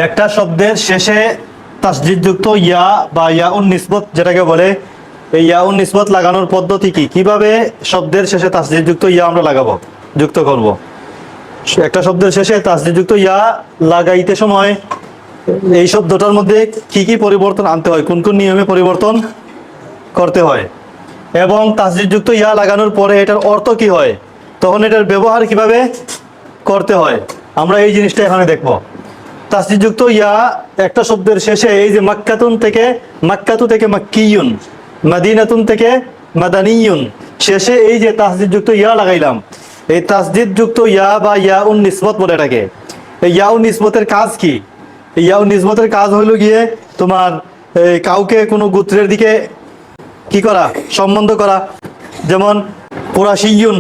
একটা শব্দের শেষে তাসদীদযুক্ত ইয়া বা ইয়াউন নিসবত যেটাকে বলে, এই ইয়াউন নিসবত লাগানোর পদ্ধতি কি, কিভাবে শব্দের শেষে তাসদীদযুক্ত ইয়া আমরা লাগাবো, যুক্ত করব। একটা শব্দের শেষে তাসদীদযুক্ত ইয়া লাগাইতে সময় এই শব্দটার মধ্যে কি কি পরিবর্তন আনতে হয়, কোন কোন নিয়মে পরিবর্তন করতে হয়, এবং তাসদীদযুক্ত ইয়া লাগানোর পরে এটার অর্থ কি হয়, তখন এটার ব্যবহার কিভাবে করতে হয়, আমরা এই জিনিসটা এখানে দেখব। তাসদীদযুক্ত ইয়া একটা শব্দের শেষে, এই যে মাক্কাতুন থেকে, মাক্কাতু থেকে মাক্কিয়ুন, মাদিনাতুন থেকে মাদানিয়ুন, শেষে এই যে তাসদীদযুক্ত ইয়া লাগাইলাম, এই তাসদীদযুক্ত ইয়া বা ইয়াউন নিসবত বলে এটাকে। এই ইয়াউন নিসবতের কাজ কি? এই ইয়াউন নিসবতের কাজ হলো গিয়ে তোমার কাউকে কোনো গোত্রের দিকে কি করা, সম্বন্ধ করা। যেমন কুরাশিয়ুন,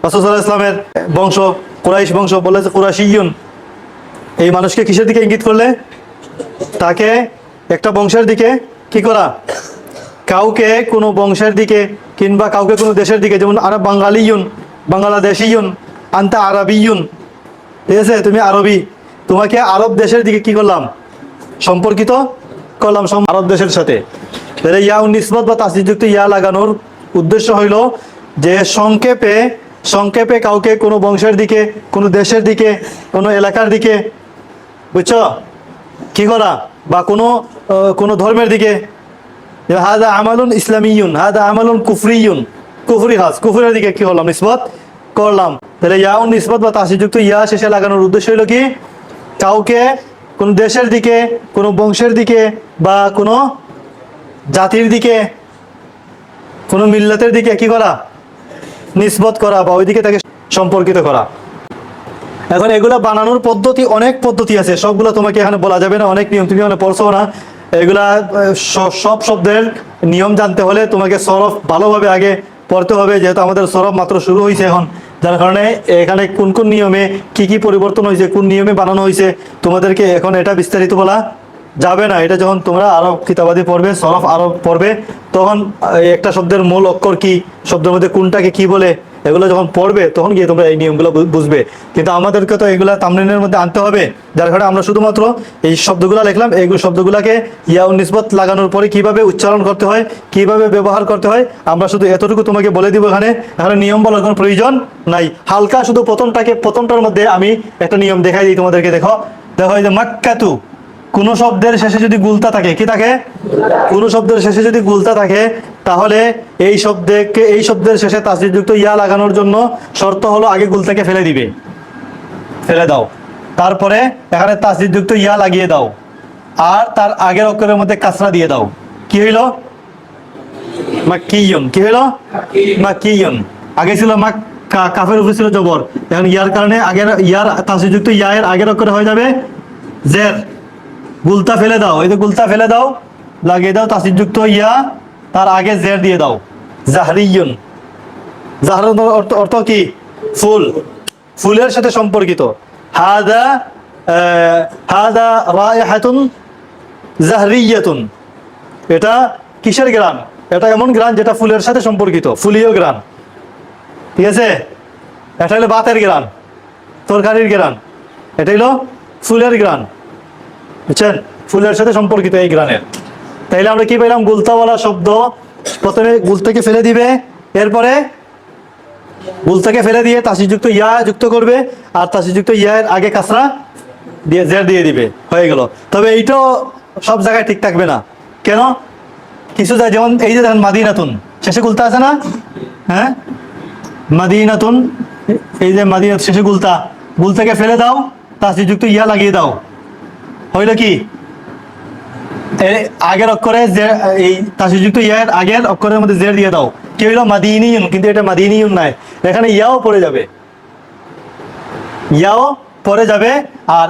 রাসূল সাল্লাল্লাহু আলাইহি ওয়াসাল্লামের বংশ, কুরাইশ বংশ, বলে যে কুরাশিয়ুন, এই মানুষকে কিসের দিকে ইঙ্গিত করলে? তাকে একটা বংশের দিকে কি করা, কাউকে কোনো বংশের দিকে কিংবা কাউকে কোনো দেশের দিকে। যেমন আরব বাঙালিয়ুন, বাংলাদেশিয়ুন, আনতা আরবিয়ুন, ঠিক আছে, তুমি আরবি, তোমাকে আরব দেশের দিকে কি করলাম, সম্পর্কিত করলাম আরব দেশের সাথে। তাহলে ইয়াউন নিসবত বা তাসদীদযুক্ত ইয়া লাগানোর উদ্দেশ্য হইল যে সংক্ষেপে সংক্ষেপে কাউকে কোনো বংশের দিকে, কোনো দেশের দিকে, কোনো এলাকার দিকে, বুঝছো, কি করা, বা কোনো কোনো ধর্মের দিকে। হাদা আমালুন ইসলামিয়ুন, হাদা আমালুন কুফরিয়ুন, কুফরি হাজ, কুফরের দিকে কি করলাম, নিসবত করলাম। তাহলে ইয়াউন নিসবত বা তাসদীদযুক্ত ইয়া শেষে লাগানোর উদ্দেশ্য হলো কি, কাউকে কোনো দেশের দিকে, কোনো বংশের দিকে, বা কোনো জাতির দিকে, কোনো মিল্লাতের দিকে কি করা, নিসবত করা, বা ওই দিকে তাকে সম্পর্কিত করা। এখন এগুলা বানানোর পদ্ধতি, অনেক পদ্ধতি আছে, সবগুলো তোমাকে এখানে বলা যাবে না, অনেক নিয়ম তুমি এখানে পড়ছো না। এগুলা সব শব্দের নিয়ম জানতে হলে তোমাকে সরফ ভালোভাবে আগে পড়তে হবে, যেহেতু আমাদের সরফ মাত্র শুরু হয়েছে এখন, যার কারণে এখানে কোন কোন নিয়মে কি কি পরিবর্তন হয়েছে, কোন নিয়মে বানানো হয়েছে, তোমাদেরকে এখন এটা বিস্তারিত বলা যাবে না। এটা যখন তোমরা আরব কিতাবাদি পড়বে, সরফ আরব পড়বে, তখন একটা শব্দের মূল অক্ষর কি, শব্দের মধ্যে কোনটাকে কি বলে, এগুলো যখন পড়বে তখন গিয়ে তোমরা এই নিয়মগুলো বুঝবে। কিন্তু আমাদেরকে তো এগুলা তামরিনের মধ্যে আনতে হবে, যার কারণে আমরা শুধুমাত্র এই শব্দগুলো লিখলাম। এই শব্দগুলোকে ইয়াউন নিসবত লাগানোর পরে কিভাবে উচ্চারণ করতে হয়, কিভাবে ব্যবহার করতে হয়, আমরা শুধু এতটুকু তোমাকে বলে দিব। এখানে এখানে নিয়ম বলার কোনো প্রয়োজন নাই। হালকা শুধু প্রথমটার মধ্যে আমি একটা নিয়ম দেখাই দিই তোমাদেরকে। দেখো দেখো, এই যে মাক্কাতু, কোন শব্দের শেষে যদি গুলতা থাকে, কি থাকে, কোন শব্দের শেষে যদি গুলতা থাকে, তাহলে এই শব্দের শেষে তাসদীদযুক্ত ইয়া লাগানোর জন্য শর্ত হলো আগে গুলতাকে ফেলে দিবে, ফেলে দাও, তারপরে এখানে তাসদীদযুক্ত ইয়া লাগিয়ে দাও, আর তার আগের অক্ষরের মধ্যে কাসরা দিয়ে দাও। কি হইল? মাক্কিয়ুন। কি হইল? মাক্কিয়ুন। আগে ছিল কাফের উপরে ছিল জবর, এখন ইয়ার কারণে আগের ইয়ার তাসদীদযুক্ত ইয়া এর আগের অক্ষরে হয়ে যাবে জের। গুলতা ফেলে দাও, এই যে গুলতা ফেলে দাও, লাগিয়ে দাও তাসদীদযুক্ত ইয়া, তার আগে জের দিয়ে দাও, জাহরিয়ুন। জাহরের অর্থ কি? ফুল, ফুলের সাথে সম্পর্কিত। হাদা হাদা রায়হাতুন জাহরিয়াতুন, এটা কিসের গ্রান? এটা এমন গ্রান যেটা ফুলের সাথে সম্পর্কিত, ফুলীয় গ্রান, ঠিক আছে। এটা হলো ভাতের গ্রান, তরকারির গ্রান, এটা হলো ফুলের গ্রান, বুঝছেন, ফুলের সাথে সম্পর্কিত এই গ্রানের। তাইলে আমরা কি পেলাম? গুলতাওয়ালা শব্দ, প্রথমে গুলতাকে ফেলে দিবে, এরপরে গুলতাকে ফেলে দিয়ে তাসদীদযুক্ত ইয়া যুক্ত করবে, আর তাসদীদযুক্ত ইয়া এর আগে কাসরা দিয়ে জের দিয়ে দিবে, হয়ে গেল। তবে এইটাও সব জায়গায় ঠিক থাকবে না। কেন? কিছু যায়, যেমন এই যে দেখেন মাদিনাতুন, শেষে গুলতা আছে না, হ্যাঁ, মাদিনাতুন, এই যে মাদিনাতুন শেষে গুলতা, গুলতাকে ফেলে দাও, তাসদীদযুক্ত ইয়া লাগিয়ে দাও, হইল কি, আগের অক্ষরে এই তাসদীদযুক্ত ইয়ার আগের অক্ষরের মধ্যে জের দিয়ে দাও, কি হইল? মাদিনিয়ুন। কিন্তু এটা মাদিনিয়ুন নাই, এখানে ইয়াও পড়ে যাবে, ইয়াও পড়ে যাবে, আর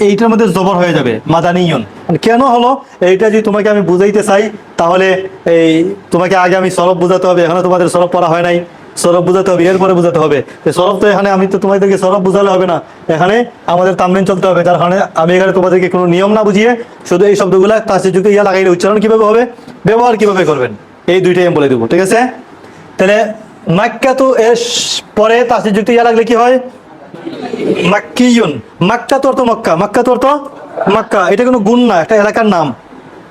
এইটার মধ্যে জবর হয়ে যাবে, মাদানিয়ুন। কেন হলো এইটা যদি তোমাকে আমি বুঝাইতে চাই, তাহলে এই তোমাকে আগে আমি সরফ বুঝাতে হবে, এখানে তোমাদের সরফ পড়া হয় নাই, সরফ বুঝাতে হবে, এরপরে বুঝাতে হবে। সরফ তো এখানে আমি তো তোমাদেরকে সরফ বুঝালে হবে না, এখানে আমাদের তামরিন চলতে হবে। যার কারণে আমি এখানে তোমাদেরকে কোনো নিয়ম না বুঝিয়ে শুধু এই শব্দগুলা তাসদীদযুক্ত ইয়া লাগাইলে উচ্চারণ কিভাবে হবে, ব্যবহার কিভাবে করবেন, এই দুইটাই আমি বলে দেবো, ঠিক আছে। তাহলে মাক্কাতু এর পরে তাসদীদযুক্ত ইয়া লাগলে কি হয়? মাক্কিয়ুন। মাক্কা তো অর্থ মক্কা, মাক্কা তো অর্থ মক্কা, এটা কোনো গুণ না, একটা এলাকার নাম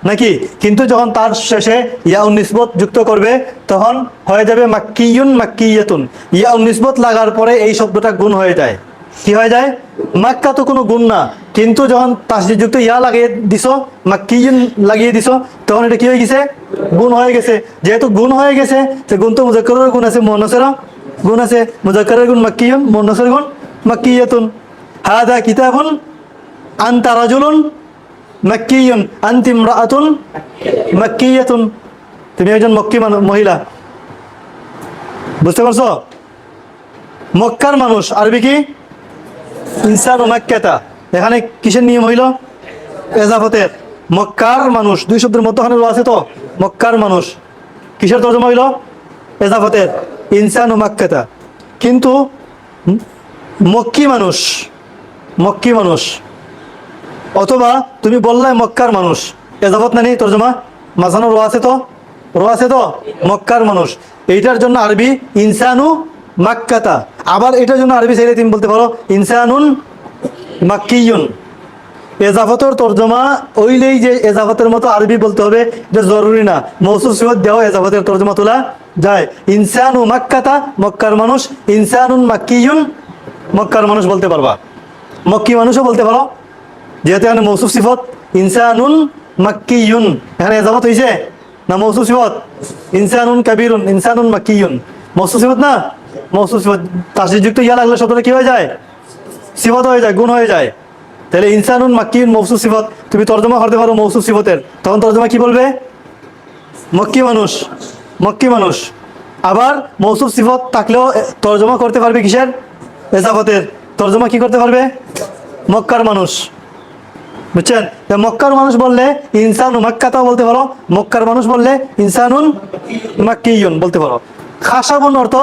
নাকি? কিন্তু যখন তার শেষে ইয়াউন নিসবত যুক্ত করবে তখন হয়ে যাবে মাক্কিয়ুন মাক্কিয়াতুন। ইয়াউন নিসবত লাগার পরে এই শব্দটা গুণ হয়ে যায়। কি হয়ে যায়? মাক্কা তো কোনো গুণ না, কিন্তু যখন তাসদিদ যুক্ত ইয়া লাগিয়ে দিছো, মাক্কিয়ুন লাগিয়ে দিছো, তখন এটা কি হয়ে গেছে? গুণ হয়ে গেছে। যেহেতু গুণ হয়ে গেছে, তো গুণ তো মুজাক্কারের গুণ আছে, মুয়ান্নাসেরও গুণ আছে। মুজাক্কারের গুণ মাক্কিয়ুন, মুয়ান্নাসের গুণ মাক্কিয়াতুন। হাদা কিতাবুন আনতা রাজুলুন মাক্কিয়ুন আনতি ইমরাআতুন মাক্কিয়াতুন। তুমি একজন মক্কি মহিলা। বুঝতে পারছো? মক্কার মানুষ আরবি কি? ইনসানু মাক্কাতা। এখানে কিসের নিয়ম হইল? এজাফতের। মক্কার মানুষ, দুই শব্দের মধ্যখানে আছে তো, মক্কার মানুষ কিসের তর্জমা হইল? এজাফতের, ইনসানু মাক্কাতা। কিন্তু মক্কি মানুষ, মক্কি মানুষ, অথবা তুমি বললে মক্কার মানুষ, এজাফত নানি তর্জমা মাঝানো রো আছে তো, রো আছে তো, মক্কার মানুষ। এইটার জন্য আরবি ইনসানু মাক্কাতা। আবার এটার জন্য আরবি চাইলে তুমি বলতে পারো ইনসানুন মাক্কিয়ুন। এজাফতের তর্জমা ওইলেই যে এজাফতের মতো আরবি বলতে হবে এটা জরুরি না। মৌসুফ সিফত দেওয়া এজাফতের তর্জমা তোলা যায়। ইনসানু মাক্কাতা মক্কার মানুষ, ইনসানুন মাক্কিয়ুন মক্কার মানুষ বলতে পারবা, মক্কি মানুষও বলতে পারো। যেহেতু এখানে মৌসুফ সিফত ইনসানুন মাক্কিয়ুন, এখানে এজাফত হয়েছে না মৌসুফ সিফত? ইনসানুন কাবীরুন, ইনসানুন মাক্কিয়ুন মৌসুফ সিফত না? মৌসুফ সিফত তাসদীদ যুক্ত ইয়া লাগলে শব্দটা কি হয়ে যায়? সিফত হয়ে যায়, গুণ হয়ে যায়। তাহলে ইনসানুন মাক্কিয়ুন মৌসুফ সিফত, তুমি তর্জমা করতে পারো মৌসুফ সিফতের, তখন তর্জমা কি বলবে? মক্কি মানুষ, মক্কি মানুষ। আবার মৌসুফ সিফত থাকলেও তর্জমা করতে পারবে কিসের? এজাফতের। তর্জমা কি করতে পারবে? মক্কার মানুষ। বুঝছেন? মক্কার মানুষ বললে ইনসানু মাক্কাতাও বলতে পারো, মক্কার মানুষ বললে ইনসানুন মাক্কিয়ুন বলতে পারো। খাসাবুন অর্থ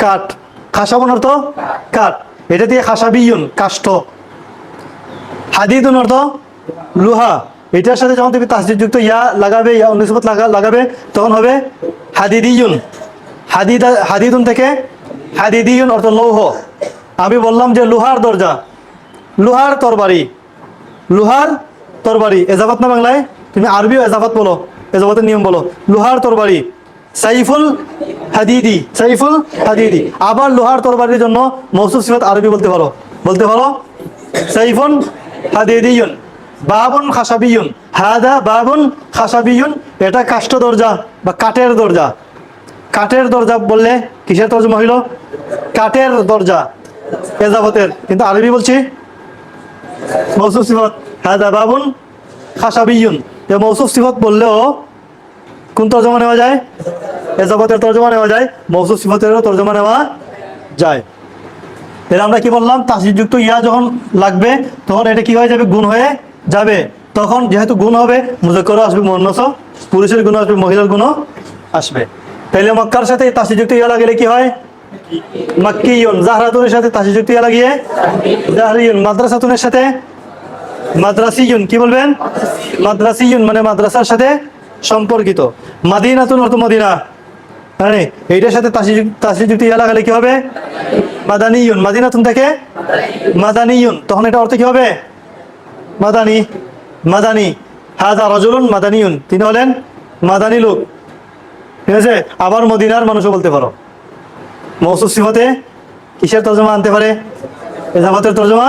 কাঠ, খাসাবুন অর্থ কাঠ, এটা দিয়ে খাসাবিয়ুন কাষ্ঠ। হাদিদুন অর্থ লোহা, এটার সাথে যখন তুমি তাসদীদ যুক্ত ইয়া লাগাবে, ইয়া নিসবত লাগাবে, তখন হবে হাদিদিয়ুন। হাদিদুন থেকে হাদিদিয়ুন অর্থ লৌহ। আমি বললাম যে লোহার দরজা, লোহার তরবারি, লোহার তরবারি এজাফত না বাংলায়? তুমি আরবিও এজাফত বলো, এজাফতের নিয়ম বলো। লোহার তরবারি সাইফুল হাদিদি, সাইফুল হাদিদি। আবার লোহার তরবারির জন্য মৌসুফ সিফত আরবি বলতে পারো, বলতে পারো সাইফুন হাদিদিয়ুন। বাবুন খাসাবিয়ুন, হাদা বাবুন খাসাবিয়ুন, এটা কাষ্ঠ দরজা বা কাঠের দরজা। কাঠের দরজা বললে কিসের তর্জমা হইল? কাঠের দরজা এজাফতের। কিন্তু আরবি বলছি মৌসুফ সিফত হাদা বাবুন খাসাবিয়ুন। মৌসুফ সিফত বললেও কোন তর্জমা নেওয়া যায়? এজাফতের তর্জমা নেওয়া যায়, মৌসুফ সিফতেরও তর্জমা নেওয়া যায়। এর আমরা কি বললাম? তাসদীদ যুক্ত ইয়া যখন লাগবে তখন এটা কি হয়ে যাবে? গুণ হয়ে যাবে। তখন যেহেতু গুণ হবে, মুজাক্কারও আসবে, মুয়ান্নাসও, পুরুষের গুণ আসবে, মহিলার গুণও আসবে। তাহলে মক্কার সাথে তাসদীদ যুক্ত ইয়া লাগলে কি হয়? মাক্কিয়ুন। জাহরাতুনের সাথে তাসদীদ যুক্ত ইয়া লাগিয়ে জাহরিয়ুন। মাদ্রাসাতুনের সাথে মাদ্রাসিয়ুন। কি বলবেন? মাদ্রাসিয়ুন মানে মাদ্রাসার সাথে সম্পর্কিত। মাদিনাতুন অর্থ মদিনা, মানে এইটার সাথে তাসদীদ যুক্ত ইয়া লাগালে কি হবে? মাদানিয়ুন। মাদিনাতুন থেকে মাদানিয়ুন, তখন এটা অর্থ কি হবে? মাদানি, মাদানি। হাযা রাজুলুন মাদানিয়ুন, তিনি হলেন মাদানি লোক। ঠিক আছে? আবার মদিনার মানুষও বলতে পারো। মৌসুফ সিফতে কিসের তর্জমা আনতে পারে? এজাফতের তর্জমা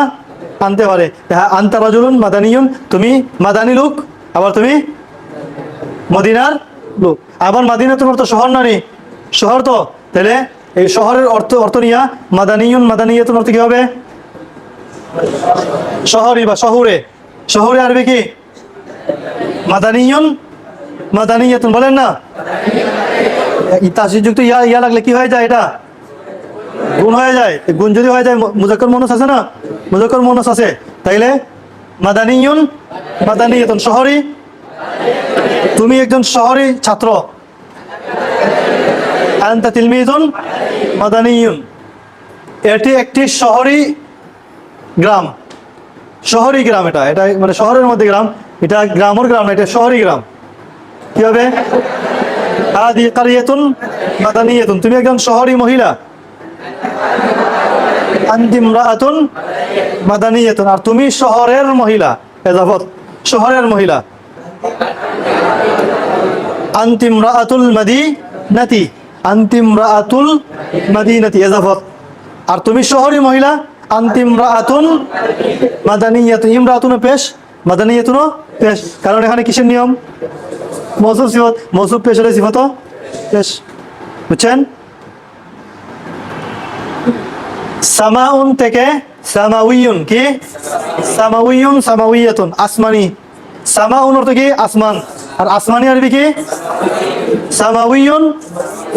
আনতে পারে। আনতা রাজুলুন মাদানিয়ুন, তুমি মাদানি লোক, আবার তুমি মদিনার লোক। আবার মাদিনাতুন অর্থ শহর নানি, শহর তো, তাহলে এই শহরের অর্থ নিয়া মাদানিয়ুন মাদানিয়াতুন অর্থ কি হবে? শহরি বা শহুরে। শহুরে আরবি কি? মাদানিয়ুন মাদানিয়াতুন বলেন না? তাসদীদ যুক্ত ইয়া লাগলে কি হয়ে যায়? এটা গুণ হয়ে যায়। গুণ যদি হয়ে যায়, মুজাক্কার মুয়ান্নাস আছে না? মুজাক্কার মুয়ান্নাস আছে, তাইলে মাদানিয়ুন মাদানিয়াতুন শহরি। তুমি একজন শহরি ছাত্র, আনতা তিলমিজুন মাদানিয়ুন। এটি একটি শহরি গ্রাম, শহরি গ্রাম। এটা এটা মানে শহরের মধ্যে গ্রাম, এটা গ্রামের গ্রাম না, এটা শহরি গ্রাম। কি হবে? হাদি কারিয়াতুন মাদানিয়াতুন, তুমি একজন শহরি মহিলা। আনতি ইমরাআতুন মাদানিয়াতুন, আর তুমি শহরের মহিলা, এজাফত শহরের মহিলা। আনতি ইমরাআতুল মাদিনাতি, আনতি ইমরাআতুল মাদিনাতি, এজাফত, আর তুমি শহরি মহিলা। আনতি ইমরাআতুন মাদানিয়াতুন, ইমরাআতুন পেশ, মাদানিয়াতুন পেশ, কারণ এখানে কিসের নিয়ম? মৌসুফ সিফত, মৌসুফ পেশ হলে সিফত পেশ। বুঝছেন? সামাউন থেকে সামাউইয়ুন, কি সামাউইয়ুন, সামাউইয়াতুন, আসমানি। সামাউন অর্থ কি? আসমান, আর আসমানি আরবি কি? সামাউইয়ুন,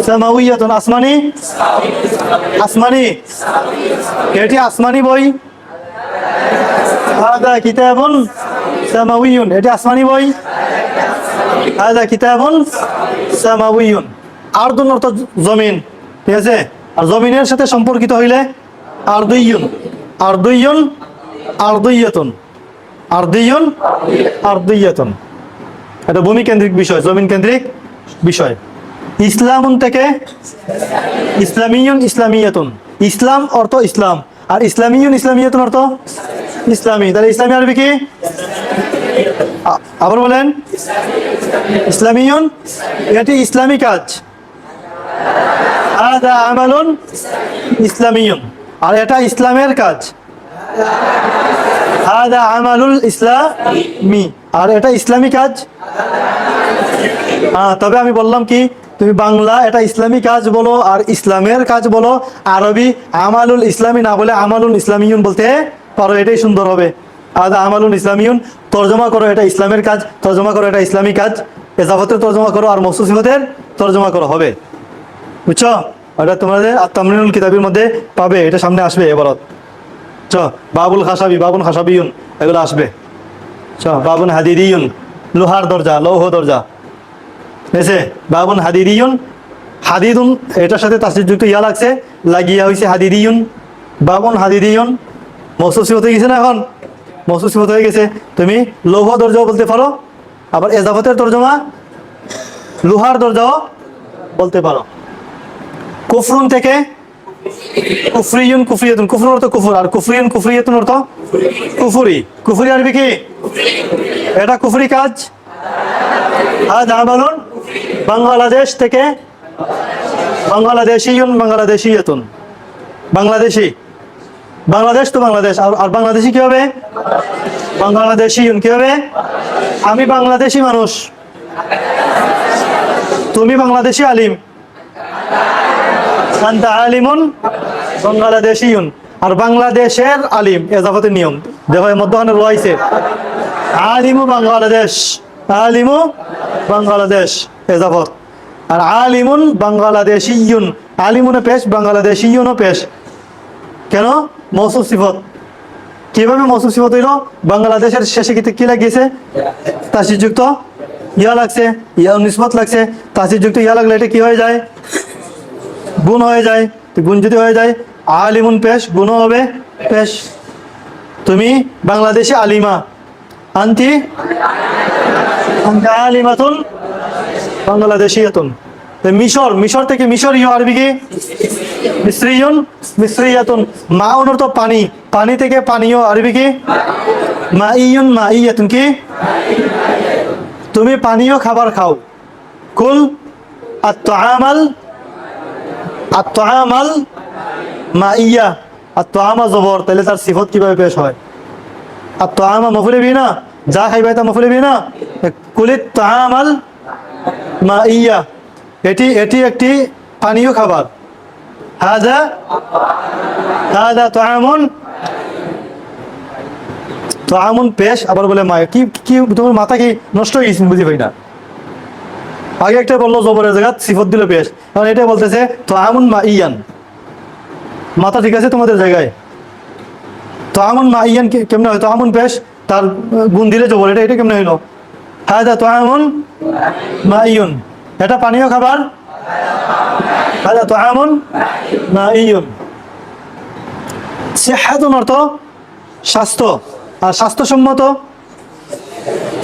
সামাউইয়াতুন, আসমানি, আসমানি। এটি আসমানি বই। হাদা কিতাবুন সামাউইয়ুন, এটি আসমানি বই। হাদা কিতাবুন সামাউইয়ুন। আরদুন অর্থ জমিন, ঠিক আছে? আর জমিনের সাথে সম্পর্কিত হইলে আরদুইয়ুন, আরদুইয়ুন, আরদুইয়াতুন, আরদুইয়ুন, আরদুইয়াতুন। এটা ভূমি কেন্দ্রিক বিষয়, জমিন কেন্দ্রিক বিষয়। ইসলামুন থেকে ইসলামিয়ুন, ইসলামিয়াতুন, ইসলাম অর্থ ইসলাম, আর ইসলামিয়ুন, ইসলামিয়াতুন অর্থ ইসলামী। তাহলে ইসলামী আরবি কি? আবার বলেন, ইসলামিয়ুন, এটি ইসলামী কাজ। হাদা আমালুন ইসলামিয়ুন, আর এটা ইসলামের কাজ। হাদা আমালুল ইসলামি, আর এটা ইসলামী কাজ। হ্যাঁ, তবে আমি বললাম কি, তুমি বাংলা এটা ইসলামী কাজ বলো আর ইসলামের কাজ বলো, আরবি আমালুল ইসলামী না বলে আমালুল ইসলামিয়ুন বলতে পারো, এটাই সুন্দর হবে। হাদা আমালুল ইসলামিয়ুন, তর্জমা করো এটা ইসলামের কাজ, তর্জমা করো এটা ইসলামী কাজ, এজাফতের তর্জমা করো আর মৌসুফ সিফাতের তর্জমা করো, হবে। বুঝছো? এটা তোমাদের তামরিনুল কিতাবের মধ্যে পাবে, এটা সামনে আসবে এবারত। চ বাবুল খাসাবি, বাবুন খাসাবিয়ুন, এগুলো আসবে। চ বাবুন হাদিদিয়ুন, লোহার দরজা, লৌহ দরজা, বুঝেছে? বাবুন হাদিদিয়ুন, হাদিদুন এটার সাথে তাসদীদযুক্ত ইয়া লাগছে, লাগিয়া হইছে হাদিদিয়ুন। বাবুন হাদিদিয়ুন মৌসুফ সিফত হয়ে গেছে না? এখন মৌসুফ সিফত হয়ে গেছে। তুমি লৌহ দরজাও বলতে পারো, আবার এজাফতের তর্জমা লোহার দরজাও বলতে পারো। কুফরুন থেকে কুফরিয়ুন, কুফরিয়াতুন, কুফর অর্থ কুফর, আর কুফরিয়ুন, কুফরিয়াতুন অর্থ কুফরি। কুফরি আরবি কি? এটা কুফরি কাজ। হাদা আমালুন, বাংলাদেশ থেকে বাংলাদেশিয়ুন, বাংলাদেশিয়াতুন, বাংলাদেশি, বাংলাদেশ তো বাংলাদেশ, আর বাংলাদেশি কি হবে? বাংলাদেশিয়ুন কি হবে? আমি বাংলাদেশি মানুষ, তুমি বাংলাদেশি আলিম। আনতা আলিমুন বাংলাদেশিয়ুন, আর বাংলাদেশের আলিম, এজাফতের নিয়ম দেখো মধ্যখানে রয়েছে। আলিমু বাংলাদেশ, আলিমু বাংলাদেশ, এজাফত, আর আলিমুন বাংলাদেশিয়ুন, আলিমুনে পেশ, বাংলাদেশিয়ুনও পেশ। কেন? মৌসুফ সিফত। কিভাবে মৌসুফ সিফত হইল? বাংলাদেশের শেষে কি লাগিয়েছে? তাসদীদযুক্ত ইয়া লাগছে, ইয়া নিসবত লাগছে। তাসদীদযুক্ত ইয়া লাগলে এটা কি হয়ে যায়? গুণ হয়ে যায়। গুণ যদি হয়ে যায়, আলিমুন পেশ, গুণ হবে পেশ। তুমি বাংলাদেশি আলিমা, আনতি আলিমাতুন বাংলাদেশিয়াতুন। মিশর, মিশর থেকে মিশরীয়, আরবি কি? মিসরিয়ুন, মিসরিয়াতুন। মাউন অর্থ পানি, পানি থেকে পানীয়, আরবি কি? মাইয়ুন, মাইয়াতুন, কি? তুমি পানীয় খাবার খাও। কুল আত-তাআমাল, আত-তাআমাল মাইয়া, আত-তাআমা জবর, তাহলে তার সিফত কিভাবে পেশ হয়? আত-তাআমা মফউল বিহি না, যা খাইবা তা মফউল বিহি না। কুলিত তাআমাল মাইয়া, এটি একটি পানীয় খাবার। হাদা হাদা তাআমুন, তাআমুন পেশ, আবার বলে মা। কি কি তোমার মাথা কি নষ্ট হয়ে গেছে? বুঝি পাই না। আগে একটা বললো জবরের জায়গা সিফত দিল পেশ, কারণ এটা বলতেছে তাআমুন মাইয়ান। মাথা ঠিক আছে তোমাদের জায়গায়? তাআমুন মাইয়ান কেমনে হয়? তাআমুন পেশ, তার গুণ দিলে জবর, এটা কেমনে হইলো? হাদা তাআমুন মাইয়ুন, এটা পানীয় খাবার। হাদা তাআমুন মাইয়ুন। সিহাতুন অর্থ স্বাস্থ্য, আর স্বাস্থ্যসম্মত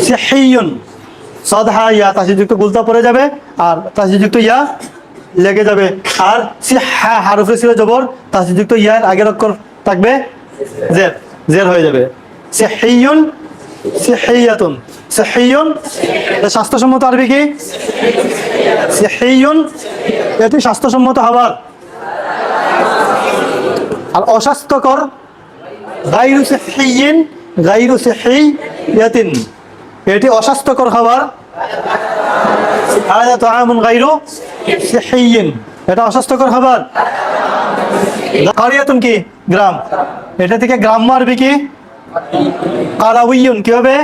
সিহিয়ুন। সাদহা ইয়া তাসদীদযুক্ত গুলতা পড়ে যাবে, আর তাসদীদযুক্ত ইয়া লেগে যাবে। আর সিহা হারফে ছিল জবর, তাসদীদযুক্ত ইয়ার আগের অক্ষর থাকবে জের, জের হয়ে যাবে। সিহিয়ুন, সিহিয়াতুন, সিহিয়ুন এটা স্বাস্থ্যসম্মত আরবি কি? সিহিয়ুন এটি স্বাস্থ্যসম্মত খাবার। আর অস্বাস্থ্যকর গায়রু সিহিয়িন, গায়রু সিহিয়াতিন এটি অস্বাস্থ্যকর খাবার। হাযা তাআমুন গায়রু সিহিয়িন এটা অস্বাস্থ্যকর খাবার। কারিয়াতুন কি? গ্রাম। এটা থেকে গ্রাম্য আরবি কি? কারাউইয়ুন। কি হবে?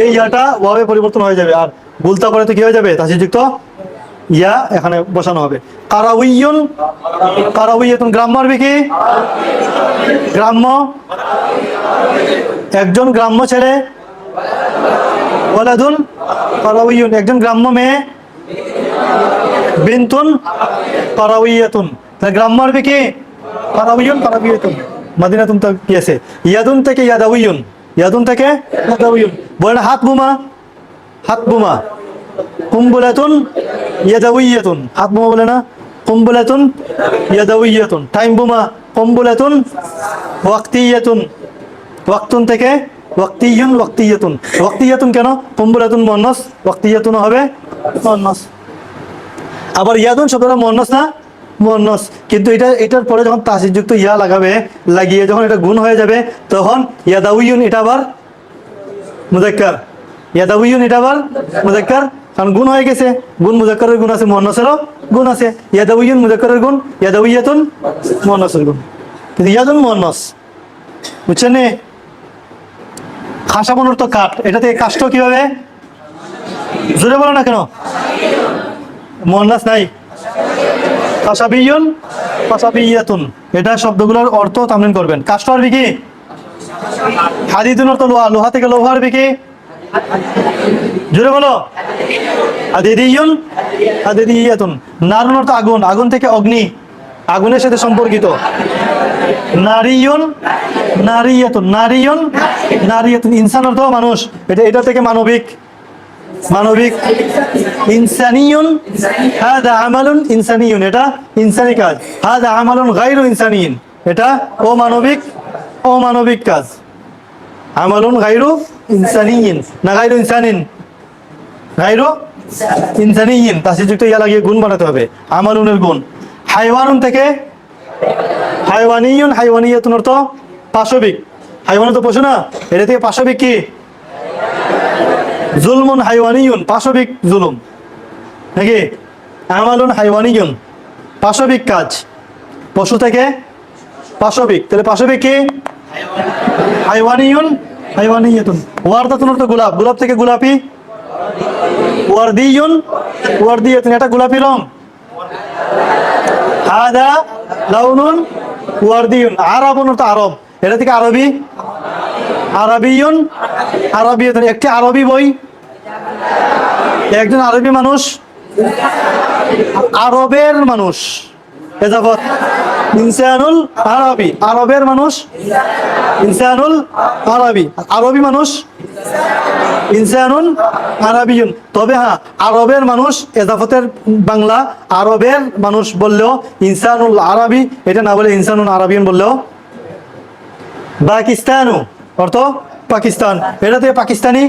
এই ইয়াটা ওয়াবে পরিবর্তন হয়ে যাবে, আর গুলতা করে তো কি হয়ে যাবে? তাসদীদযুক্ত ইয়া এখানে বসানো হবে। কারাউইয়ুন, কারাউইয়াতুন গ্রাম্য আরবি কি? গ্রাম্য। একজন গ্রাম্য ছেলে, ওয়ালাদুন কারাউইয়ুন একজন গ্রাম্য মেয়ে, বিনতুন কারাউইয়াতুন গ্রাম্য আরবি কি? কারাউইয়ুন, কারাউইয়াতুন। মাদিনাতুন তো কি আছে? ইয়াদুন থেকে ইয়াদাউইয়ুন, ইয়াদুন থেকে ইয়াদাউইয়ুন। বলেন হাত বোমা, হাত বোমা। কুম্বুলাতুন ইয়াদাউইয়াতুন, হাত বোমা বলে না? কুম্বুলাতুন ইয়াদাউইয়াতুন। টাইম বোমা, কুম্বুলাতুন ওয়াক্তিয়াতুন, ওয়াক্তুন থেকে ওয়াক্তিয়ুন, ওয়াক্তিয়াতুন। ওয়াক্তিয়াতুন কেন? কুম্বুলাতুন মুয়ান্নাস, ওয়াক্তিয়াতুন হবে মুয়ান্নাস। আবার ইয়াদুন শব্দটা মুয়ান্নাস না? মুয়ান্নাস। কিন্তু এটার পরে যখন তাসদীদযুক্ত ইয়া লাগাবে, লাগিয়ে যখন এটা গুণ হয়ে যাবে, তখন ইয়াদাউইয়ুন এটা আবার মুযাক্কার, ইয়াদাউইয়ুন এটা আবার মুযাক্কার, কারণ গুণ হয়ে গেছে। গুণ মুযাক্কারের গুণ আছে, মুয়ান্নাসেরও গুণ আছে। ইয়াদাউইয়ুন মুযাক্কারের গুণ, ইয়াদাউইয়াতুন মুয়ান্নাসের গুণ। কিন্তু ইয়াদুন মুয়ান্নাস, বুঝছেন? খাসাবুন অর্থ কাঠ, এটা থেকে কাষ্ঠ কিভাবে? জোরে বলো না কেন? মুয়ান্নাস নাই। খাসাবিয়ুন, খাসাবিয়াতুন এটা শব্দগুলোর অর্থ তামরিন করবেন। কাষ্ঠ আরবি কি? হাদিদুন অর্থ লোহা, লোহা থেকে লৌহ আরবি কি? জোরে বলো। হাদিদিয়ুন, হাদিদিয়াতুন। নারুন অর্থ আগুন, আগুন থেকে অগ্নি, আগুনের সাথে সম্পর্কিত। নারীয়ুন, নারীয়াতুন, নারীয়ুন, নারীয়াতুন। ইনসান অর্থ মানুষ, এটা থেকে মানবিক, মানবিক। ইনসানিয়ুন, হাযা আমালুন ইনসানিয়ুন এটা ইনসানি কাজ। হাযা আমালুন গায়রু ইনসানিয়িন এটা অমানবিক, অমানবিক কাজ। আমালুন গায়রু ইনসানিয়িন না গায়রু ইনসানিন, গায়রু ইনসানিয়িন। তাসদীদযুক্ত ইয়া লাগিয়ে গুণ বানাতে হবে, আমালুনের গুণ। হাইওয়ানুন থেকে হাইওয়ানিয়ুন, হাইওয়ানিয়াতুন অর্থ পাশবিক। হাইওয়ান তো পশু না, এটা থেকে পাশবিক কি? জুলমুন হাইওয়ানিয়ুন পাশবিক জুলুম নাকি? আমালুন হাইওয়ানিয়ুন পাশবিক কাজ, পশু থেকে পাশবিক। তাহলে পাশবিক কি? হাইওয়ানিয়ুন, হাইওয়ানিয়াতুন। ওয়ারদাতুন অর্থ গোলাপ, গোলাপ থেকে গোলাপি। ওয়ারদিয়ুন, ওয়ারদিয়াতুন এটা গোলাপি রং। হাদা লাউনুন ওয়ারদিয়ুন। আরবুন অর্থ আরব, এটা থেকে আরবি। আরবিয়ুন, আরবিয়াতুন একটি আরবি বই, একজন আরবি মানুষ, আরবের মানুষ। এজাফত ইনসানুল আরবি, আরবের মানুষ ইনসানুল আরবি, আরবি মানুষ ইনসানুন আরবিয়ুন। তবে হ্যাঁ, আরবের মানুষ এজাফতের বাংলা আরবের মানুষ বললেও ইনসানুল আরবি এটা না বলে ইনসানুন আরবিয়ুন বললেও। পাকিস্তানু অর্থ পাকিস্তান, এটা থেকে পাকিস্তানি।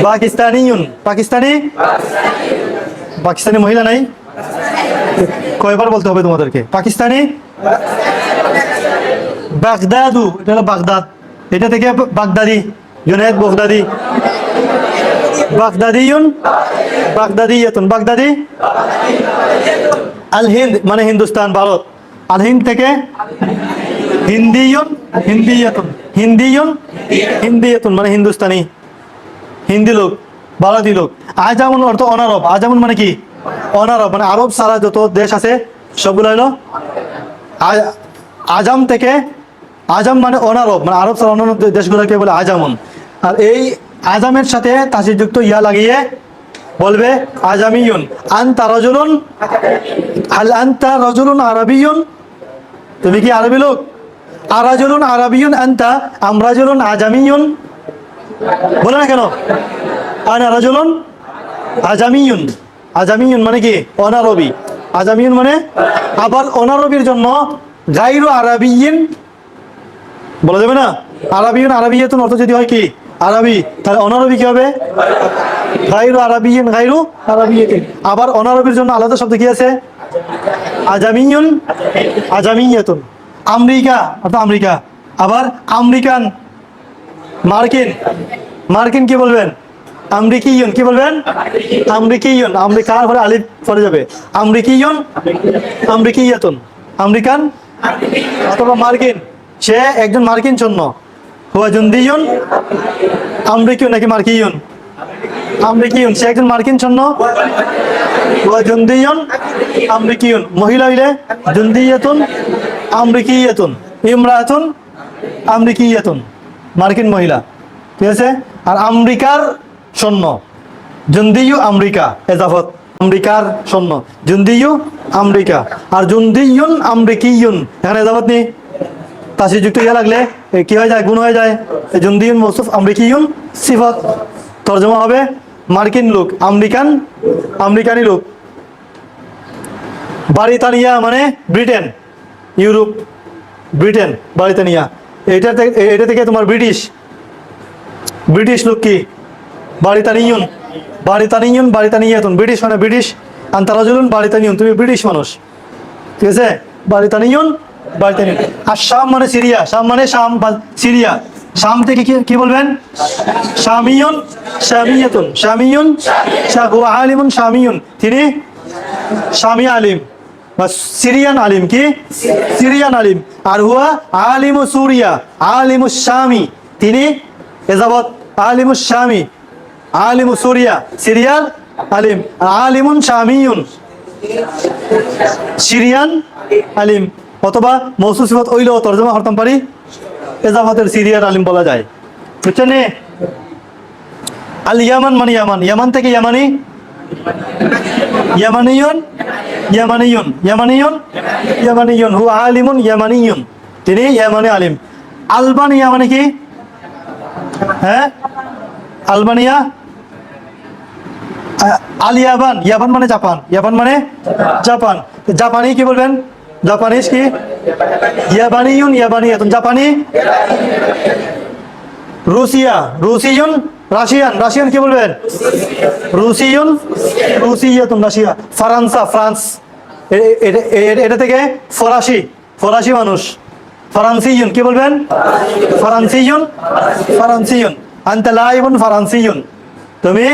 পাকিস্তানিয়ুন পাকিস্তানি, পাকিস্তানি মহিলা নাই, কয়বার বলতে হবে তোমাদেরকে? পাকিস্তানি। বাগদাদু এটা হলো বাগদাদ, এটা থেকে বাগদাদি, জুনায়েদ বাগদাদি। বাগদাদিয়ুন, বাগদাদিয়াতুন বাগদাদি। আল হিন্দ মানে হিন্দুস্তান, ভারত। আল হিন্দ থেকে হিন্দিয়ুন, হিন্দিয়াতুন, হিন্দিয়ুন, হিন্দিয়াতুন মানে হিন্দুস্তানি, হিন্দি লোক, ভারতীয় লোক। আজামুন অর্থ অনারব, আজামুন মানে কি? অনারব মানে আরব ছাড়া যত দেশ আছে সবগুলো হলো আজাম থেকে। আজাম মানে অনারব, মানে আরব ছাড়া অন্যান্য দেশগুলোকে বলে আজামুন। আর এই আজামের সাথে তাসদীদযুক্ত ইয়া লাগিয়ে বলবে আজামিয়ুন। আনতা রাজুলুন, হাল আনতা রাজুলুন আরাবিয়ুন তুমি কি আরবি লোক? আরাজুলুন আরাবিয়ুন আনতা আম রাজুলুন আজামিয়ুন বলে না কেন? আনা রাজুলুন আজামিয়ুন, আজামিয়ুন মানে কি? অনারবি। আজামিয়ুন মানে আবার অনারবির জন্য গাইরু আরাবিয়িন বলা যাবে না? আরাবিয়ুন আরাবিয়াতুন অর্থ যদি হয় কি আরবি, তাহলে অনারবি কি হবে? গাইরু আরাবিয়িন গাইরু আরাবিয়াতিন। আবার অনারবির জন্য আলাদা শব্দ কি আছে? আজামিয়ুন আজামিয়াতুন। আমেরিকা অর্থ আমেরিকা। আবার আমেরিকান মার্কিন, মার্কিন কি বলবেন? আমেরিকিয়ন কি বলবেন? আমেরিকিয়ন, আমেরিকার পরে আলিফ পড়ে যাবে। আমেরিকিয়ন আমেরিকিয়াতুন। আমেরিকান অথবা মার্কিন, সে একজন মার্কিন সৈন্য। হুয়া জুন্দিয়ুন আমেরিকিয়ন নাকি মার্কিয়ন? আমেরিকিয়ন, সে একজন মার্কিন সৈন্য। হুয়া জুন্দিয়ুন আমেরিকিয়ন। মহিলা হইলে জুন্দিয়াতুন আমেরিকিয়াতুন। ইমরাতুন আমেরিকিয়াতুন, মার্কিন মহিলা। ঠিক আছে? আর আমেরিকার সৈন্য জুন্দিয়ু আমেরিকা, এজাফত আমেরিকার সৈন্য জুন্দিয়ু আমেরিকা। আর জুন্দিয়ুন আমেরিকিয়ুন, এখানে এজাফত নেই, তাসির যুক্ত ইয়া লাগলে কি হয়ে যায়? গুণ হয়ে যায়। জুন্দিয়ুন মৌসুফ আমেরিকিয়ুন সিফত। তর্জমা হবে মার্কিন লোক, আমেরিকান আমেরিকানি লোক। বারিতানিয়া মানে ব্রিটেন, ইউরোপ, ব্রিটেন বারিতানিয়া। এটা থেকে তোমার ব্রিটিশ, ব্রিটিশ লোক কি? বারিতানিয়ুন বারিতানিয়ুন বারিতানিয়াতুন। ব্রিটিশ মানে ব্রিটিশ। আন্তারাজুলুন বারিতানিয়ুন, তুমি ব্রিটিশ মানুষ। ঠিক আছে? বারিতানিয়ুন বারিতানিয়ুন। আর শাম মানে সিরিয়া, শাম মানে শাম বা সিরিয়া। শাম থেকে কি বলবেন? শামিয়ুন শামিয়াতুন। শামিয়ুন হুয়া আলিমুন শামিয়ুন, তিনি শামি আলিম বা সিরিয়ান আলিম। কি? সিরিয়ান আলিম। আর হুয়া আলিমু সুরিয়া আলিমু শামি, তিনি এজাবত আলিমু শামি আলিমু সুরিয়া সিরিয়ার আলিম। আলিমুন শামিয়ুন সিরিয়ান আলিম। অথবা মৌসুফ সিফাত ওইলেও তর্জমা করতাম পারি, এজাফাতের সিরিয়ার আলিম বলা যায়। বুঝছেন? আল ইয়ামান মানে ইয়ামান, ইয়ামান থেকে ইয়ামানি, ইয়ামানিয়ুন ইয়ামানিয়ুন ইয়ামানিয়ুন ইয়ামানিয়ুন। হু আলিমুন ইয়ামানিয়ুন, তিনি ইয়ামানি আলিম। আলবানিয়া মানে কি? হ্যাঁ, আলবানিয়া। আল ইয়াবান, ইয়াবান মানে জাপান, ইয়াবান মানে জাপান। জাপানি কি বলবেন? জাপানিজ কি? ইয়াবানিয়ুন ইয়াবানিয়াতুন, জাপানি। রুশিয়া রুশিয়ুন রাশিয়ান, রাশিয়ান কি বলবেন? রুশিয়ুন রুশিয়াতুন রাশিয়া। ফরান্সা ফ্রান্স, এটা থেকে ফরাসি, ফরাসি মানুষ। ফরান্সিয়ুন কি বলবেন? ফরান্সিয়ুন ফরান্সিয়ুন। আনতা লাইবুন ফরান্সিয়ুন, তুমি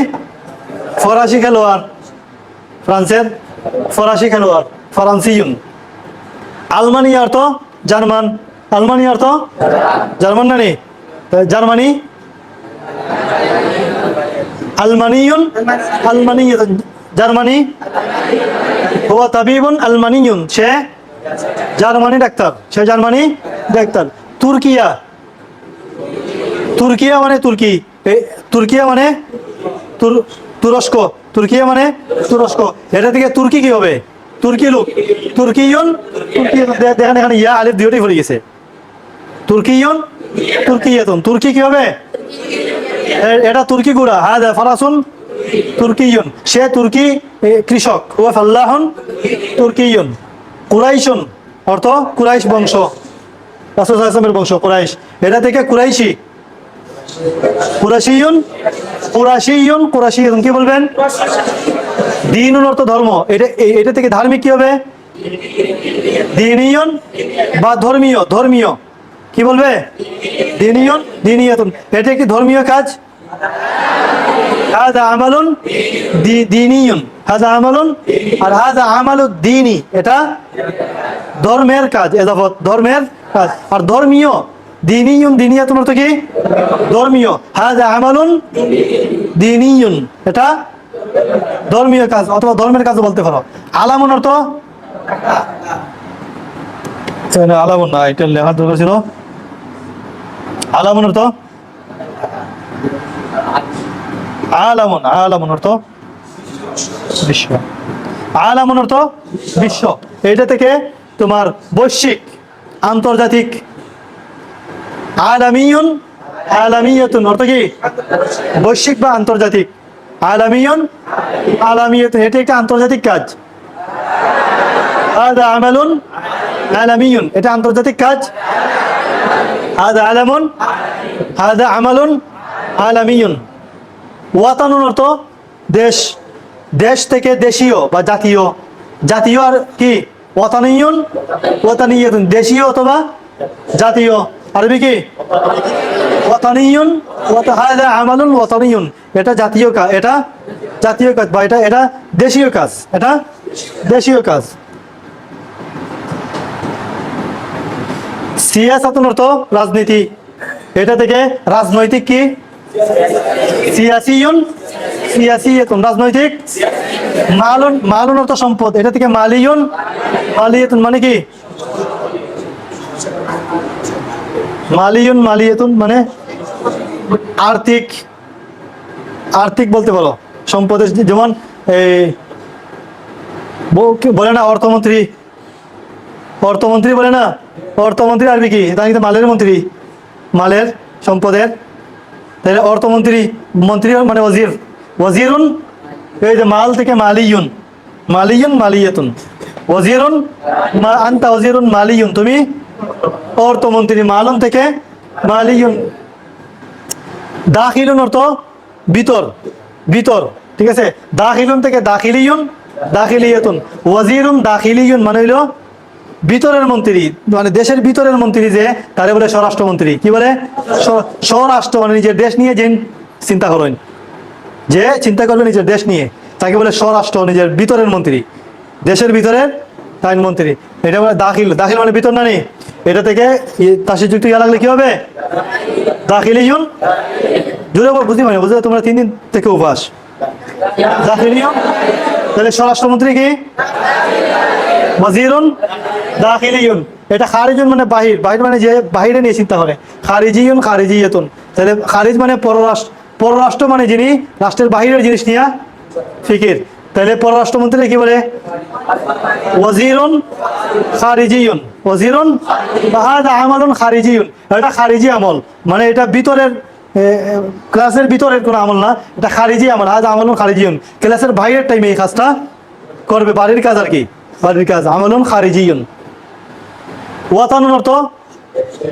ফরাসি খেলোয়াড়, ফ্রান্সের ফরাসি খেলোয়াড়, ফরান্সিয়ুন। আলমানি অর্থ জার্মান, আলমানি অর্থ জার্মান না নেই? জার্মানি আলমানিয়ুন আলমানিয়াতুন, জার্মানি। হুয়া তাবিবুন আলমানিয়ুন, সে জার্মানি ডাক্তার, সে জার্মানি ডাক্তার। তুর্কিয়া, তুর্কিয়া মানে তুর্কি, তুর্কিয়া মানে তুরস্ক, তুর্কিয়া মানে তুরস্ক। এটা থেকে তুর্কি কি হবে? তুর্কি লোক, তুর্কিয়ুন দেখেন এখানে ইয়া আলিফ দুটোই পড়ে গেছে। তুর্কিয়ুন তুর্কিয়াতুন, তুর্কি কি হবে? এটা তুর্কি গুড়া। হাদা ফারাসুন তুর্কিয়ুন, সে তুর্কি কৃষক। হুয়া ফাল্লাহুন তুর্কিয়ুন। কুরাইশুন অর্থ কুরাইশ বংশ, রাসূল সাল্লাল্লাহু আলাইহি ওয়াসাল্লামের বংশ কুরাইশ। এটা থেকে কুরাইশি, কুরাশিয়ুন কুরাশিয়ুন কুরাশিয়ুন কি বলবেন? দ্বীনুন অর্থ ধর্ম, এটা থেকে ধার্মিক কি হবে? দ্বীনিয়ুন বা ধর্মীয়, ধর্মীয় কি বলবে? দ্বীনিয়ুন দ্বীনিয়াতুন, এটা একটি ধর্মীয় কাজ। হাযা আমালুন দ্বীনিয়ুন, হাযা আমালুন, আর হাযা আমালুদ দ্বীনি, এটা ধর্মের কাজ, এজাফত ধর্মের কাজ। আর ধর্মীয় দ্বীনিয়ুন দ্বীনিয়াতুন অর্থ কি? ধর্মীয়। হাযা আমালুন দ্বীনিয়ুন, এটা ধর্মীয় কাজ অথবা ধর্মের কাজ বলতে পারো। আলামুন অর্থ, আলামুন না, এটা লেখার দরকার ছিল। আলামুন অর্থ আলামুন, আলামুন অর্থ বিশ্ব, আলামুন অর্থ বিশ্ব। এটা থেকে তোমার বৈশ্বিক, আন্তর্জাতিক। আলামিয়ুন আলামিয়াতুন অর্থ কি? বৈশ্বিক বা আন্তর্জাতিক। আলামিয়ুন আলামিয়াতুন, এটা একটা আন্তর্জাতিক কাজ। হাযা আমালুন আলামিয়ুন, এটা আন্তর্জাতিক কাজ। হাদা আলামুন, হাদা আমালুন আলামিয়ুন। ওয়াতানুন অর্থ দেশ, দেশ থেকে দেশীয় বা জাতীয়, জাতীয় আর কি ওয়াতানিয়ুন, ওয়াতানিয়াতুন দেশীয় অথবা জাতীয়। আরবি কি ওয়াতানিয়ুন, হাদা আমালুন ওয়াতানিয়ুন, এটা জাতীয় কাজ, এটা জাতীয় কাজ বা এটা দেশীয় কাজ, এটা দেশীয় কাজ। সিয়াসাতুন অর্থ রাজনীতি, এটা থেকে রাজনৈতিক কি সিয়াসিয়ুন, সিয়াসিয়াতুন রাজনৈতিক। মালুন, মালুন অর্থ সম্পদ, এটা থেকে মালিয়ুন, মালিয়াতুন মানে কি মালিয়ুন, মালিয়াতুন মানে আর্থিক, আর্থিক বলতে পারো সম্পদের। যেমন এই বলে না অর্থমন্ত্রী, অর্থমন্ত্রী বলে না, অর্থমন্ত্রী আরবি কি, তা কিন্তু মালের মন্ত্রী, মালের সম্পদের। তাহলে অর্থমন্ত্রী, মন্ত্রী মানে ওজির, ওজিরুন এই যে মাল থেকে মালিয়ুন, মালিয়ুন মালিয়াতুন। ওজিরুন আনতা ওজিরুন মালিয়ুন, তুমি অর্থমন্ত্রী, মালুন থেকে মালিয়ুন। দাখিলুন অর্থ ভিতর, ভিতর, ঠিক আছে। দাখিলুন থেকে দাখিলিয়ুন, দাখিলিয়াতুন। ওয়াজিরুন দাখিলিয়ুন মানে হইল ভিতরের মন্ত্রী, মানে দেশের ভিতরের মন্ত্রী, যে তারে বলে স্বরাষ্ট্রমন্ত্রী। কি বলে স্বরাষ্ট্র, মানে নিজের দেশ নিয়ে যে চিন্তা করেন, যে চিন্তা করবে নিজের দেশ নিয়ে, তাকে বলে স্বরাষ্ট্র, নিজের ভিতরের মন্ত্রী, দেশের ভিতরের আইনমন্ত্রী। এটা বলে দাখিল, দাখিল মানে ভিতর না নি। এটা থেকে তাসির যুক্ত ইয়া লাগলে কি হবে দাখিলিয়ুন। জুড়ে বুঝি মানে বুঝলে তোমরা 3 দিন থেকে উপাস। দাখিলিয়ুন তাহলে স্বরাষ্ট্রমন্ত্রী কি ওয়াজিরুন দাখিলিয়ুন। এটা খারিজুন মানে বাহির, বাহির মানে যে বাহিরে নিয়ে চিন্তা করে। খারিজিয়ুন খারিজিয়াতুন, তাহলে খারিজ মানে পররাষ্ট্র, পররাষ্ট্র মানে যিনি রাষ্ট্রের বাহিরের জিনিস নিয়ে ফিকির। তাহলে পররাষ্ট্রমন্ত্রী কি বলে ওয়াজিরুন খারিজিয়ুন, ওয়াজিরুন হাদা আমালুন খারিজিয়ুন, এটা খারিজি আমল, মানে এটা ভিতরের ক্লাসের ভিতরের কোনো আমল না, এটা খারিজি আমল। হাদা আমালুন খারিজিয়ুন, ক্লাসের বাইরের টাইমে এই কাজটা করবে, বাড়ির কাজ আর কি, বাড়ির কাজ। আমালুন খারিজিয়ুন। ওয়াতানুন অর্থ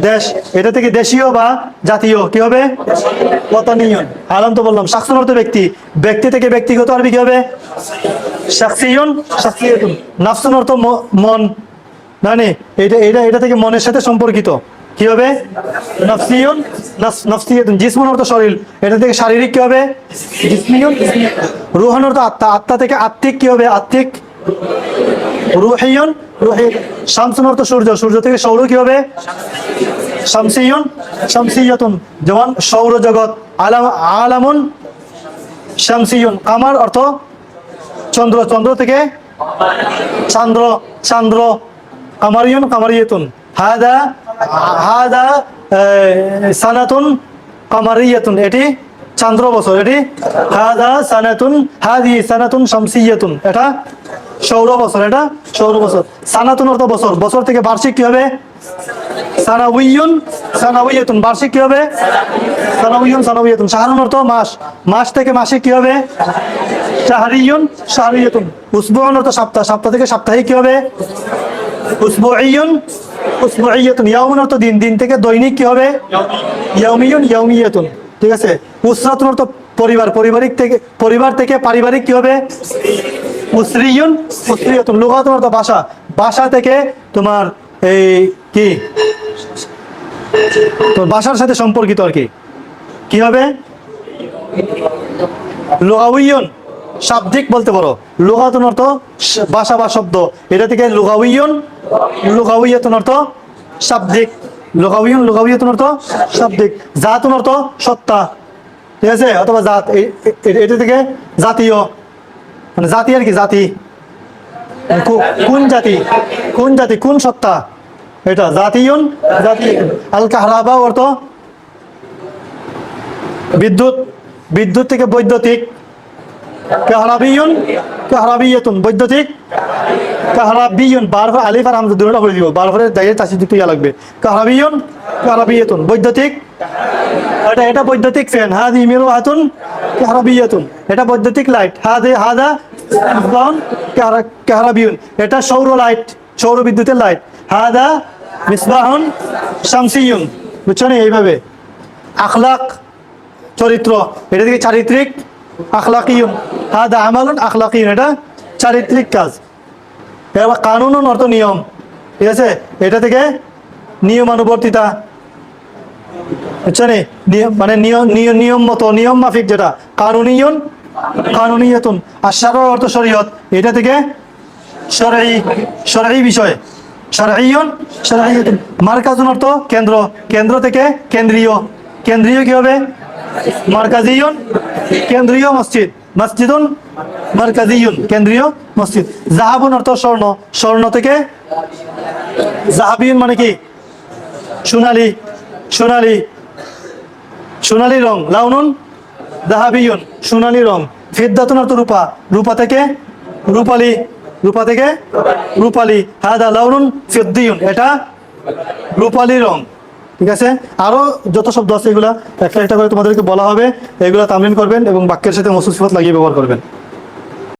দেশ, এটা থেকে দেশীয় বা জাতীয় কি হবে ওয়াতানিয়ুন। আলাম তো বললাম। শাখসুন অর্থ ব্যক্তি, ব্যক্তি থেকে ব্যক্তিগত আরবি কি হবে শাখসিয়ুন, শাখসিয়াতুন। নাফসুন অর্থ মন, মানে এটা এটা এটা থেকে মনের সাথে সম্পর্কিত, কি হবে নাফসিয়ুন, নাফসিয়াতুন। জিসমুন অর্থ শরীর, এটা থেকে শারীরিক কি হবে জিসমিয়ুন। রুহান অর্থ আত্মা, আত্মা থেকে আত্মিক কি হবে আত্মিক রুহিয়ুন, রুহি। শামসুন অর্থ সূর্য, সূর্য থেকে সৌর কি হবে শামসিয়ুন, শামসিয়াতুন। যেমন সৌরজগৎ। আলামুন শামসিয়ুন। কামার অর্থ চন্দ্র, চন্দ্র থেকে চান্দ্র, চান্দ্র। কামারিয়ুন কামারিয়াতুন। হাদা হাদা সানাতুন কামারিয়াতুন, এটি চান্দ্র বছর, এটি হাদা সানাতুন, হাদি সানাতুন শামসিয়াতুন, এটা সৌর বছর, এটা সৌর বছর। সানাতুন অর্থ বছর, বছর থেকে বার্ষিক কি হবে সানাউইয়ুন, সানাউইয়াতুন। বার্ষিক কি হবে সানাউইয়ুন, সানাউইয়াতুন। শাহরুন অর্থ মাস, মাস থেকে মাসিক কি হবে শাহরিয়ুন, শাহরিয়াতুন। উসবুউন অর্থ সপ্তাহ, সপ্তাহ থেকে সাপ্তাহিক কি হবে উসবুইয়ুন, উসবুইয়াতুন। ইয়াউমুন অর্থ দিন, দিন থেকে দৈনিক কি হবে ইয়াউমিয়ুন, ইয়াউমিয়াতুন। ঠিক আছে। উসরাতুন অর্থ পরিবার, পারিবারিক থেকে, পরিবার থেকে পারিবারিক কি হবে উসরিয়ুন, উসরিয়াতুন। লুগাতুন অর্থ ভাষা, ভাষা থেকে তোমার এই কি তোর ভাষার সাথে সম্পর্কিত আর কি, কি হবে লুগাউইয়ুন, শাব্দিক বলতে পারো। লুগাতুন অর্থ ভাষা বা শব্দ, এটা থেকে লুগাউইয়ুন, লুগাউইয়াতুন অর্থ শাব্দিক। লুগাউইয়ুন, লুগাউইয়াতুন অর্থ শাব্দিক। জাতুন অর্থ সত্তা, ঠিক আছে, অথবা জাত, এটা থেকে জাতীয়, মানে জাতি আর কি, জাতি। কোন জাতি, কোন জাতি, কোন সত্তা, এটা জাতীয়ুন, জাতি। আল কাহরাবা অর্থ বিদ্যুৎ, বিদ্যুৎ থেকে বৈদ্যুতিক। কাহরাবিয়ুন, কাহরাবিয়াতুন, বৈদ্যুতিক। কাহরাবিয়ুন, বারবার আলিফ আর হামজা দুটোটা করে দিব, বারবার দাইয়ের তাসির যুক্ত ইয়া লাগবে। কাহরাবিয়ুন, কাহরাবিয়াতুন, বৈদ্যুতিক। এটা বৈদ্যুতিক ফ্যান। হাদি মিরওয়াতুন কাহরাবিয়াতুন, এটা বৈদ্যুতিক লাইট। হাদা কাহরাবিয়ুন, এটা সৌর লাইট, সৌর বিদ্যুতের লাইট। হাদা মিসবাহুন শামসিয়ুন, বুঝছো না? এইভাবে আখলাক চরিত্র, এটা থেকে চারিত্রিক আখলাকিয়ুন, হাদা আমালুন আখলাকিয়ুন, এটা চারিত্রিক কাজ। এবার কানুন অর্থ নিয়ম, ঠিক আছে? এটা থেকে নিয়মানুবর্তিতা, বুঝছো নি? মানে নিয়ম মতো, নিয়ম মাফিক, যেটা কানুনিয়ন কানুনিয়তুন। আর শারঈ অর্থ শরীয়ত, এটা থেকে শরঈ বিষয়, শারঈয়ুন শারঈয়তুন। মারকাজুন অর্থ কেন্দ্র, কেন্দ্র থেকে কেন্দ্রীয়, কেন্দ্রীয় কি হবে? মারকাজিয়ুন, কেন্দ্রীয় মসজিদ, মসজিদুন মারকাজিয়ুন, কেন্দ্রীয় মসজিদ। জাহাবুন অর্থ স্বর্ণ, স্বর্ণ থেকে জাহাবিয়ুন মানে কি? সোনালী, সোনালী, সোনালী রং। লাউনুন জাহাবিয়ুন, সোনালী রং। ফিদ্দাতুন অর্থ রূপা, রূপা থেকে রূপালী, রূপা থেকে রূপালী। হাদা লাউনুন ফিদ্দিয়ুন, এটা রূপালী রং, ঠিক আছে? আরো যত শব্দ আছে এগুলা একটা একটা করে তোমাদেরকে বলা হবে, এগুলা তামরিন করবেন এবং বাক্যের সাথে মৌসুফ সিফাত লাগিয়ে ব্যবহার করবেন।